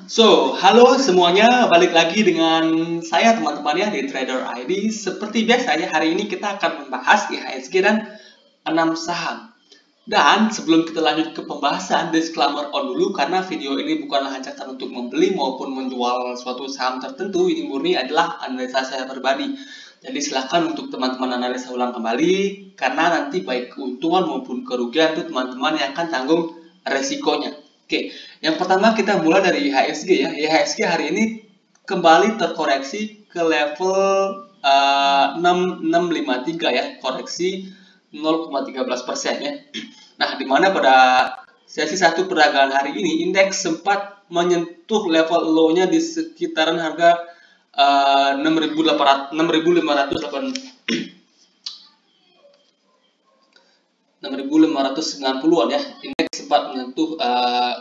Halo semuanya, balik lagi dengan saya teman-teman ya di Trader ID. Seperti biasa ya, hari ini kita akan membahas IHSG dan 6 saham. Dan sebelum kita lanjut ke pembahasan, disclaimer on dulu karena video ini bukanlah ajakan untuk membeli maupun menjual suatu saham tertentu. Ini murni adalah analisa saya pribadi. Jadi silahkan untuk teman-teman analisa ulang kembali karena nanti baik keuntungan maupun kerugian itu teman-teman yang akan tanggung resikonya. Oke, yang pertama kita mulai dari IHSG ya. IHSG hari ini kembali terkoreksi ke level 6653 ya, koreksi 0,13% ya. Nah, di mana pada sesi 1 perdagangan hari ini indeks sempat menyentuh level low-nya di sekitaran harga 6.590-an ya. Indeks sempat menyentuh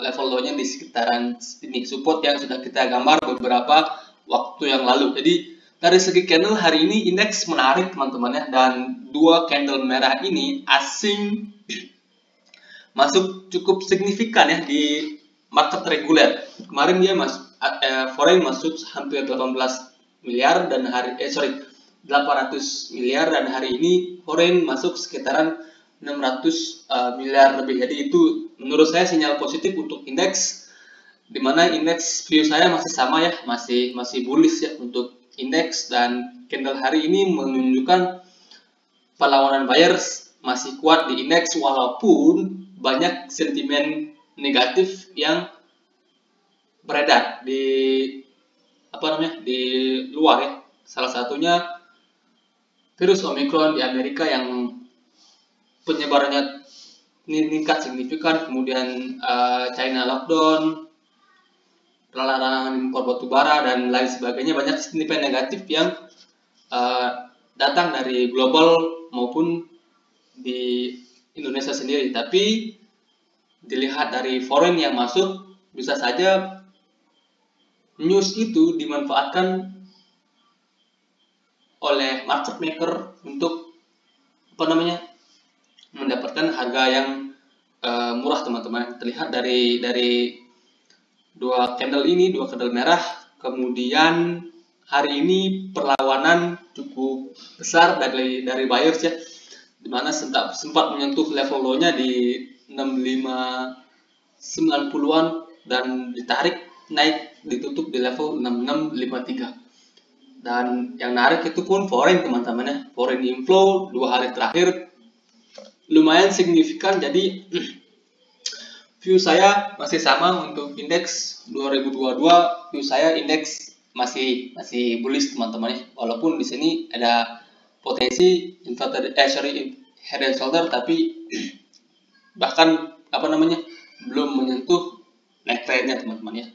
level low-nya di sekitaran ini, support yang sudah kita gambar beberapa waktu yang lalu. Jadi dari segi candle hari ini indeks menarik teman-teman ya, dan dua candle merah ini asing masuk cukup signifikan ya di market reguler. Kemarin dia foreign masuk hampir 18 miliar dan 800 miliar, dan hari ini foreign masuk sekitaran 600 miliar lebih. Jadi itu menurut saya sinyal positif untuk indeks, dimana indeks view saya masih sama ya, masih bullish ya untuk indeks, dan candle hari ini menunjukkan perlawanan buyers masih kuat di indeks walaupun banyak sentimen negatif yang beredar di di luar ya. Salah satunya virus Omicron di Amerika yang penyebarannya meningkat signifikan, kemudian China lockdown, larangan impor batu bara dan lain sebagainya. Banyak sentimen negatif yang datang dari global maupun di Indonesia sendiri. Tapi dilihat dari foreign yang masuk, bisa saja news itu dimanfaatkan oleh market maker untuk mendapatkan harga yang murah teman-teman. Terlihat dari dua candle merah. Kemudian hari ini perlawanan cukup besar dari buyers ya, dimana sempat menyentuh level low-nya di 6590-an dan ditarik naik, ditutup di level 6653. Dan yang narik itu pun foreign teman-teman ya. Foreign inflow 2 hari terakhir lumayan signifikan. Jadi view saya masih sama untuk indeks 2022. View saya indeks masih bullish teman-teman ya. Walaupun di sini ada potensi head and shoulder, tapi bahkan belum menyentuh neck trend-nya teman-teman ya.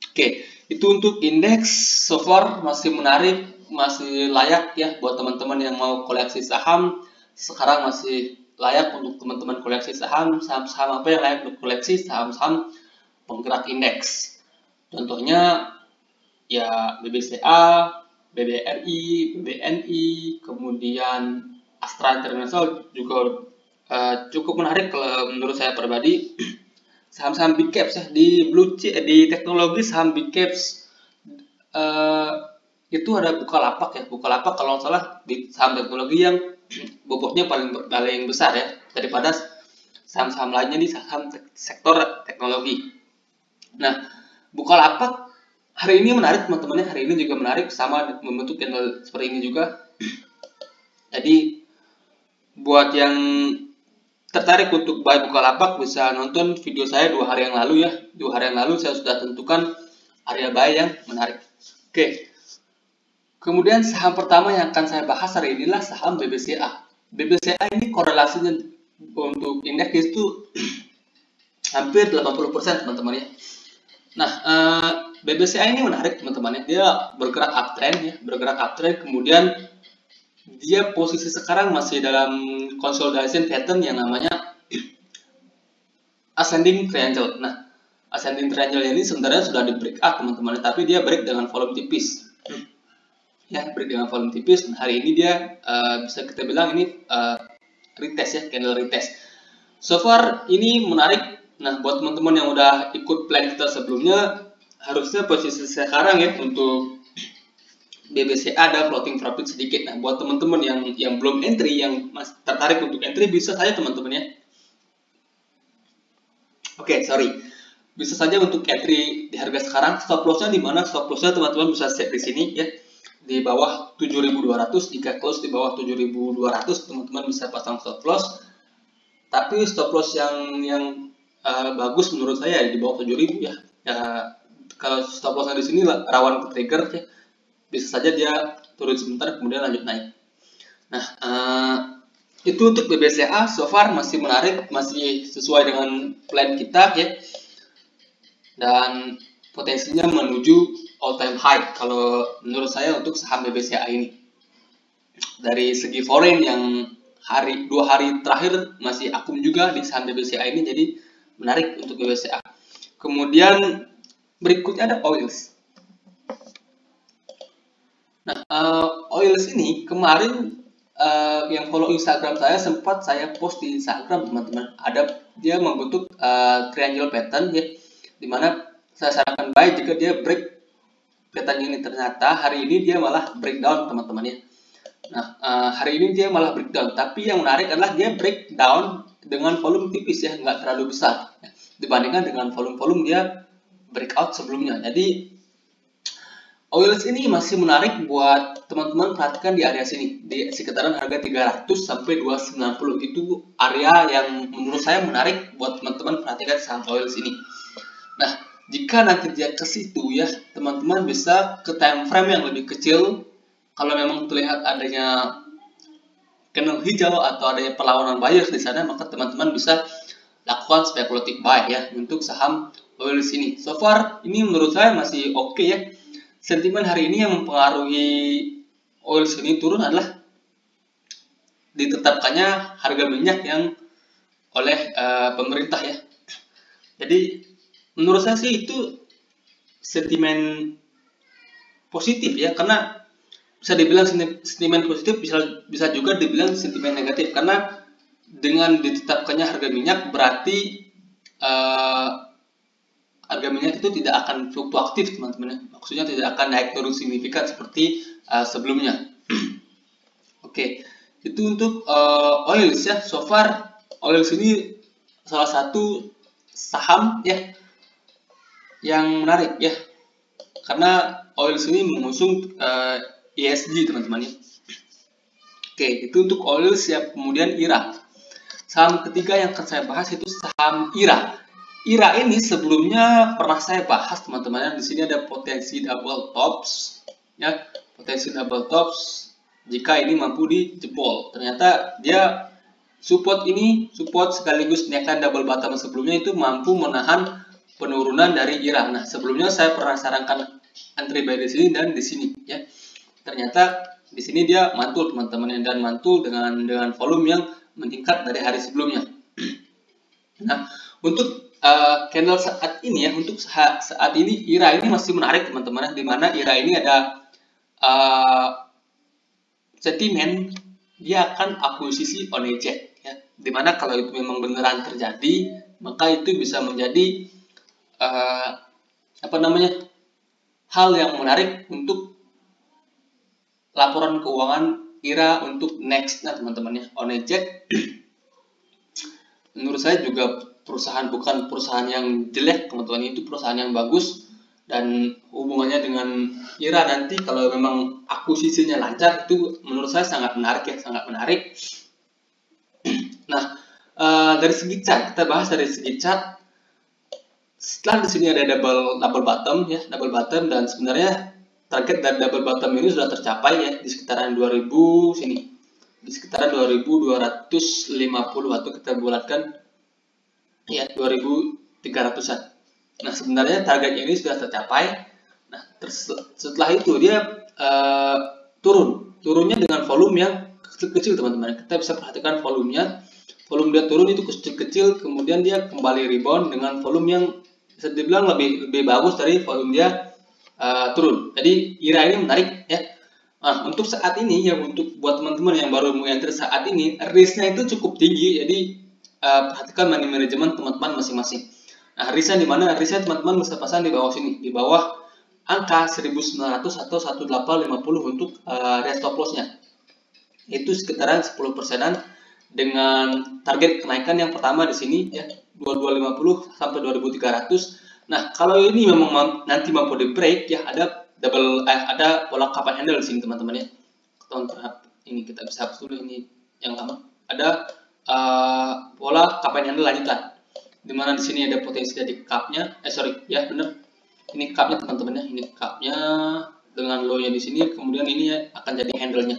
Oke, itu untuk indeks. So far masih menarik, masih layak ya buat teman-teman yang mau koleksi saham. Sekarang masih layak untuk teman-teman koleksi saham. Saham apa yang layak untuk koleksi? Saham-saham penggerak indeks. Contohnya ya BBCA, BBRI, BBNI, kemudian Astra International juga cukup menarik kalau menurut saya pribadi. Saham-saham big caps ya, di blue chip, di teknologi saham big caps itu ada Bukalapak ya. Bukalapak kalau nggak salah di saham teknologi yang bobotnya paling besar ya daripada saham-saham lainnya di saham sektor teknologi. Nah, Bukalapak hari ini menarik teman-teman, hari ini juga menarik, sama membentuk candle seperti ini juga. Jadi buat yang tertarik untuk buy Bukalapak bisa nonton video saya 2 hari yang lalu ya. 2 hari yang lalu saya sudah tentukan area buy yang menarik. Oke. Kemudian saham pertama yang akan saya bahas hari inilah saham BBCA. BBCA ini korelasinya untuk indeks itu hampir 80% teman-teman ya. Nah, BBCA ini menarik teman-teman ya. Dia bergerak uptrend, kemudian dia posisi sekarang masih dalam consolidation pattern yang namanya ascending triangle. Nah, ascending triangle ini sebenarnya sudah di break up teman-teman, tapi dia break dengan volume tipis. Ya, break dengan volume tipis. Dan hari ini dia bisa kita bilang ini retest ya, candle retest. So far ini menarik. Nah, buat teman-teman yang udah ikut plan kita sebelumnya, harusnya posisi sekarang ya untuk BBCA ada floating profit sedikit. Nah, buat teman-teman yang belum entry, yang masih tertarik untuk entry, bisa saja teman-teman ya. Oke, sorry. Bisa saja untuk entry di harga sekarang. Stop lossnya di mana? Stop lossnya teman-teman bisa set di sini ya. Di bawah 7.200. Jika close di bawah 7.200, teman-teman bisa pasang stop loss. Tapi stop loss yang bagus menurut saya di bawah 7.000 ya. Kalau stop lossnya di sini rawan ke trigger ya. Bisa saja dia turun sebentar kemudian lanjut naik. Nah, itu untuk BBCA so far masih menarik, masih sesuai dengan plan kita ya, dan potensinya menuju all time high kalau menurut saya untuk saham BBCA ini. Dari segi foreign yang 2 hari terakhir masih akum juga di saham BBCA ini, jadi menarik untuk BBCA. Kemudian berikutnya ada oils. Nah, oils ini kemarin yang follow Instagram saya sempat saya post di Instagram teman-teman. Dia membentuk triangle pattern ya, dimana saya sarankan buy jika dia break pattern ini. Ternyata hari ini dia malah breakdown teman-teman ya. Nah, hari ini dia malah breakdown, tapi yang menarik adalah dia breakdown dengan volume tipis ya, nggak terlalu besar ya, dibandingkan dengan volume-volume dia breakout sebelumnya. Jadi oils ini masih menarik buat teman-teman, perhatikan di area sini, di sekitaran harga 300 sampai 290. Itu area yang menurut saya menarik buat teman-teman, perhatikan saham oils ini. Nah, jika nanti dia ke situ ya, teman-teman bisa ke time frame yang lebih kecil. Kalau memang terlihat adanya candle hijau atau adanya perlawanan buyers di sana, maka teman-teman bisa lakukan speculative buy ya untuk saham oils ini. So far ini menurut saya masih oke ya. Sentimen hari ini yang mempengaruhi oils ini turun adalah ditetapkannya harga minyak yang oleh pemerintah ya. Jadi menurut saya sih itu sentimen positif ya, karena bisa dibilang sentimen positif, bisa juga dibilang sentimen negatif, karena dengan ditetapkannya harga minyak berarti harga minyak itu tidak akan fluktuatif teman-teman. Maksudnya tidak akan naik turun signifikan seperti sebelumnya. Oke, itu untuk oils ya. So far oils ini salah satu saham ya yang menarik ya, karena oils ini mengusung ESG teman-teman ya. Oke, itu untuk oils ya. Kemudian IRA. Saham ketiga yang akan saya bahas itu saham IRA. IRA ini sebelumnya pernah saya bahas teman-teman. Di sini ada potensi double tops ya, potensi double tops jika ini mampu dijebol. Ternyata dia support sekaligus naikkan double bottom sebelumnya itu mampu menahan penurunan dari IRA. Nah, sebelumnya saya pernah sarankan entry buy di sini dan di sini ya. Ternyata di sini dia mantul teman-teman, dan mantul dengan volume yang meningkat dari hari sebelumnya. Nah, untuk candle saat ini ya, untuk saat ini IRA ini masih menarik teman-teman, di mana IRA ini ada sentimen dia akan akuisisi Onejek ya, di mana kalau itu memang beneran terjadi, maka itu bisa menjadi hal yang menarik untuk laporan keuangan IRA untuk next-nya teman-teman ya. Onejek menurut saya juga bukan perusahaan yang jelek teman-teman, itu perusahaan yang bagus, dan hubungannya dengan IRA nanti kalau memang akuisisinya lancar itu menurut saya sangat menarik ya, sangat menarik. Nah, dari segi chart, kita bahas dari segi chart. Setelah di sini ada double bottom ya, double bottom, dan sebenarnya target dari double bottom ini sudah tercapai ya, di sekitaran 2000 sini, di sekitaran 2250 atau kita bulatkan ya 2300-an. Nah, sebenarnya target ini sudah tercapai. Nah, setelah itu dia turunnya dengan volume yang kecil-kecil teman-teman. Kita bisa perhatikan volumenya, volume dia turun itu kecil-kecil, kemudian dia kembali rebound dengan volume yang bisa dibilang lebih bagus dari volume dia turun. Jadi IRA ini menarik ya. Nah, untuk saat ini ya, untuk buat teman-teman yang baru mau enter saat ini, risknya itu cukup tinggi, jadi perhatikan money management teman-teman masing-masing. Nah, resign di mana? Resign teman-teman bisa pasang di bawah sini, di bawah angka 1900 atau 1850 untuk stop loss-nya. Itu sekitaran 10%-an dengan target kenaikan yang pertama di sini ya 2250 sampai 2300. Nah, kalau ini memang nanti mampu di break ya ada ada pola cup and handle di sini teman-teman ya. Ini kita bisa hapus dulu ini yang lama. Ada pola cup and handle lanjutan. Dimana di sini ada potensi dari cup-nya, ya benar. Ini cup-nya teman-teman ya, ini cup-nya dengan low-nya di sini, kemudian ini akan jadi handle-nya.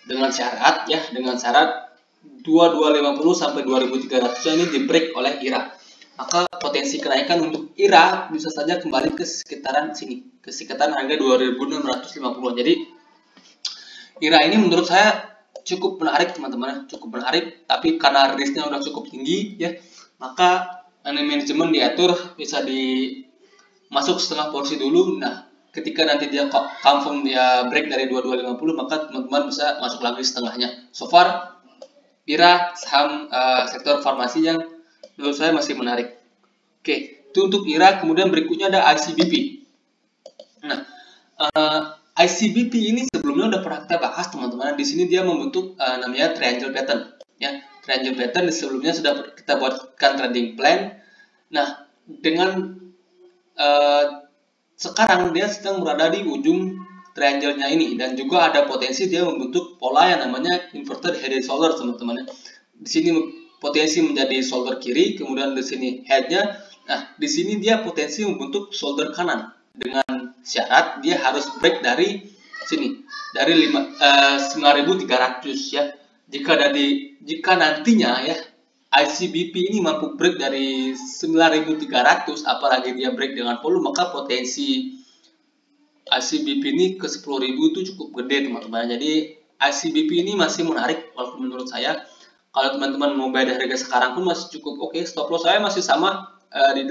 Dengan syarat 2250 sampai 2300 ini di break oleh IRA. Maka potensi kenaikan untuk IRA bisa saja kembali ke sekitaran sini, ke sekitaran harga 2650. Jadi IRA ini menurut saya cukup menarik teman-teman, cukup menarik, tapi karena risknya udah cukup tinggi ya, maka manajemen diatur bisa masuk setengah porsi dulu. Nah, ketika nanti dia confirm dia break dari 2250, maka teman-teman bisa masuk lagi setengahnya. So far IRA saham sektor farmasi yang menurut saya masih menarik. Oke, itu untuk IRA. Kemudian berikutnya ada ICBP. Nah, ICBP ini sebelumnya udah pernah kita bahas teman-teman. Di sini dia membentuk namanya triangle pattern. Ya, triangle pattern sebelumnya sudah kita buatkan trading plan. Nah, dengan sekarang dia sedang berada di ujung triangle-nya ini dan juga ada potensi dia membentuk pola yang namanya inverted head and shoulder teman-teman. Di sini potensi menjadi shoulder kiri, kemudian di sini head-nya. Nah, di sini dia potensi membentuk shoulder kanan dengan syarat dia harus break dari sini, dari 9.300 ya. Jika nantinya ya ICBP ini mampu break dari 9.300, apalagi dia break dengan volume, maka potensi ICBP ini ke 10.000 itu cukup gede teman-teman. Jadi ICBP ini masih menarik walaupun menurut saya. Kalau teman-teman mau bayar harga sekarang pun masih cukup oke. Stop loss saya masih sama di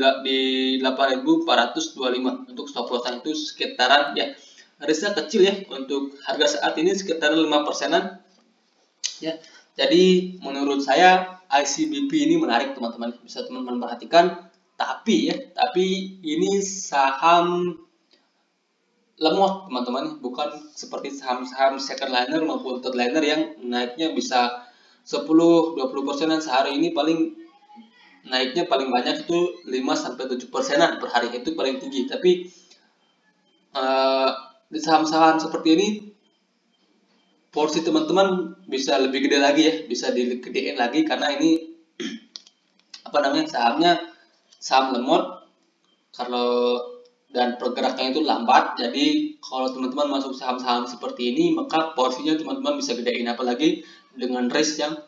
8.425 untuk stop loss itu sekitaran ya, risknya kecil ya untuk harga saat ini sekitar 5%-an ya. Jadi menurut saya ICBP ini menarik teman-teman, bisa teman-teman perhatikan. Tapi ini saham lemot teman-teman, bukan seperti saham-saham second liner maupun third liner yang naiknya bisa 10-20%-an sehari. Ini naiknya paling banyak itu 5-7%-an per hari, itu paling tinggi. Tapi di saham-saham seperti ini porsi teman-teman bisa lebih gede lagi ya, bisa digedein lagi karena ini sahamnya saham lemot dan pergerakannya itu lambat. Jadi kalau teman-teman masuk saham-saham seperti ini, maka porsinya teman-teman bisa gedein, apalagi dengan risk yang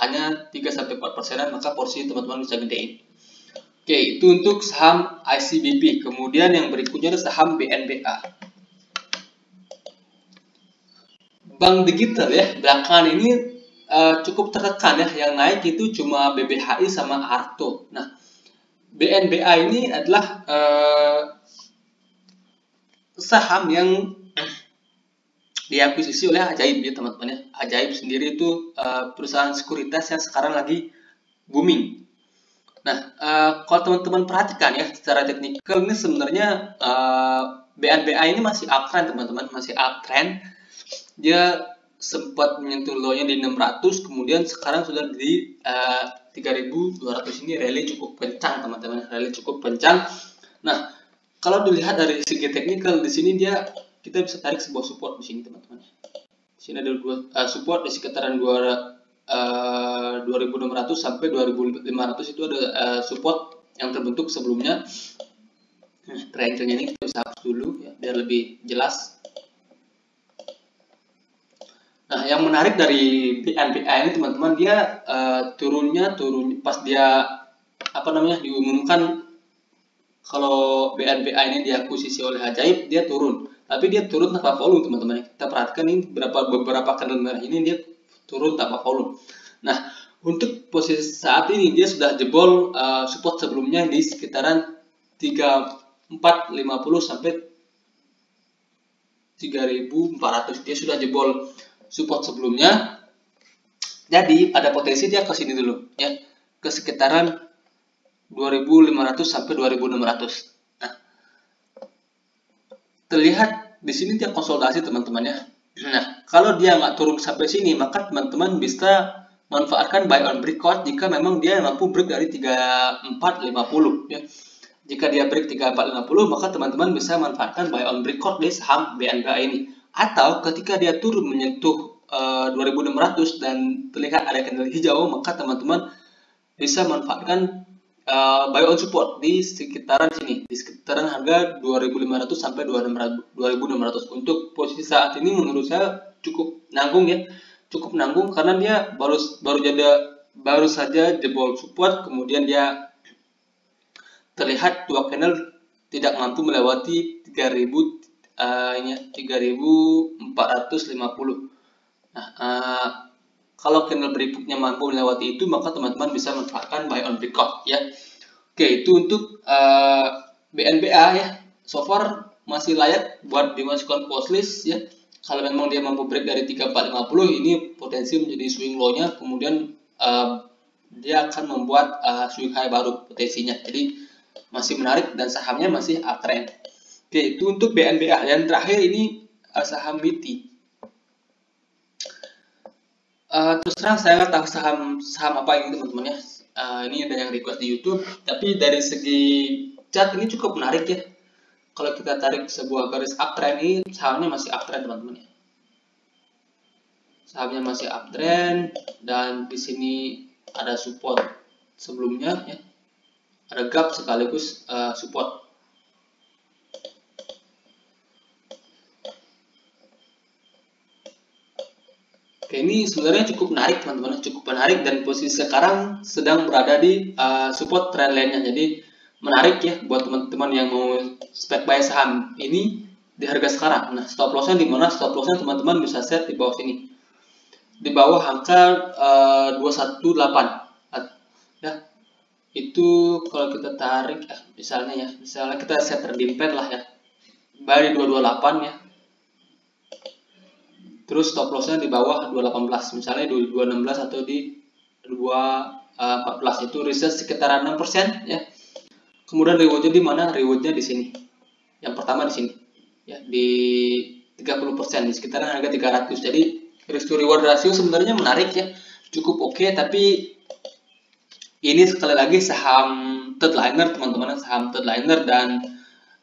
hanya 3-4%-an, maka porsi teman-teman bisa gedein. Oke, itu untuk saham ICBP. Kemudian yang berikutnya ada saham BNBA. Bank digital ya, belakangan ini cukup tertekan ya, yang naik itu cuma BBHI sama Arto. Nah, BNBA ini adalah saham yang diakuisisi oleh Ajaib ya teman-teman ya. Ajaib sendiri itu perusahaan sekuritas yang sekarang lagi booming. Nah, kalau teman-teman perhatikan ya secara teknikal, ini sebenarnya BNBA ini masih uptrend teman-teman, masih uptrend. Dia sempat menyentuh low-nya di 600, kemudian sekarang sudah di 3.200. Ini rally cukup kencang teman-teman, rally cukup kencang. Nah, kalau dilihat dari segi teknikal, di sini kita bisa tarik sebuah support di sini teman-teman. Di sini ada dua support di sekitaran 2.600 sampai 2.500, itu ada support yang terbentuk sebelumnya. Nah, triangle-nya ini kita bisa hapus dulu ya biar lebih jelas. Nah, yang menarik dari BNBA ini teman-teman, dia turun pas dia diumumkan kalau BNBA ini diakuisisi oleh Ajaib, dia turun. Tapi dia turun tanpa volume teman-teman. Kita perhatikan ini beberapa candle merah ini dia turun tanpa volume. Nah, untuk posisi saat ini dia sudah jebol support sebelumnya di sekitaran 3.450 sampai 3.400. Dia sudah jebol support sebelumnya. Jadi ada potensi dia ke sini dulu ya, ke sekitaran 2.500 sampai 2.600. Nah, terlihat di sini dia konsolidasi teman-teman ya. Nah, kalau dia nggak turun sampai sini, maka teman-teman bisa manfaatkan buy on breakout jika memang dia mampu break dari 3450 ya. Jika dia break 3450, maka teman-teman bisa manfaatkan buy on breakout di saham BNBA ini. Atau ketika dia turun menyentuh 2.600 dan terlihat ada candle hijau, maka teman-teman bisa manfaatkan buy on support di sekitaran sini, di sekitaran harga 2.500 sampai 2.600. Untuk posisi saat ini menurut saya cukup nanggung ya, cukup nanggung karena dia baru saja jebol support, kemudian dia terlihat dua candle tidak mampu melewati 3.450. Nah, kalau candle berikutnya mampu melewati itu, maka teman-teman bisa manfaatkan buy on breakout ya. Oke, itu untuk BNBA ya. So far masih layak buat dimasukkan ke watchlist ya. Kalau memang dia mampu break dari 3450, ini potensi menjadi swing low-nya, kemudian dia akan membuat swing high baru potensinya. Jadi masih menarik dan sahamnya masih uptrend. Oke, itu untuk BNBA. Dan terakhir ini saham MITI. Terus terang saya nggak tahu saham apa ini teman-teman ya. Ini ada yang request di YouTube, tapi dari segi chart ini cukup menarik ya. Kalau kita tarik sebuah garis uptrend, ini sahamnya masih uptrend teman-teman ya. Sahamnya masih uptrend dan di sini ada support sebelumnya ya. Ada gap sekaligus support. Oke, ini sebenarnya cukup menarik teman-teman, cukup menarik dan posisi sekarang sedang berada di support trend line-nya. Jadi menarik ya buat teman-teman yang mau spek buy saham ini di harga sekarang. Nah, stop loss-nya di mana? Stop loss-nya teman-teman bisa set di bawah sini. Di bawah angka 218. Ya. Itu kalau kita tarik misalnya kita set trading plan lah ya. Buy di 228 ya. Terus stop loss-nya di bawah 218, misalnya di 216 atau di 214, itu reset sekitar 6% ya. Kemudian rewardnya di mana? Rewardnya di sini. Yang pertama di sini ya, di 30%, di sekitaran harga 300. Jadi risk to reward ratio sebenarnya menarik ya, cukup oke, tapi ini sekali lagi saham third liner teman-teman, saham third liner dan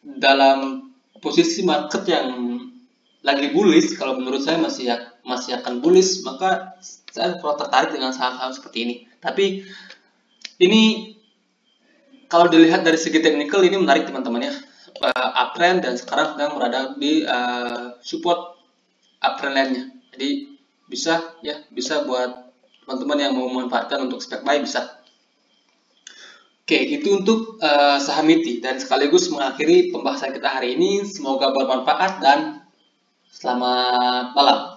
dalam posisi market yang lagi bullish. Kalau menurut saya masih akan bullish, maka saya kurang tertarik dengan saham-saham seperti ini. Tapi ini kalau dilihat dari segi teknikal ini menarik teman-teman ya, uptrend dan sekarang sedang berada di support uptrend line-nya. Jadi bisa buat teman-teman yang mau memanfaatkan untuk spek buy bisa. Oke, itu untuk saham MITI dan sekaligus mengakhiri pembahasan kita hari ini. Semoga bermanfaat dan selamat malam.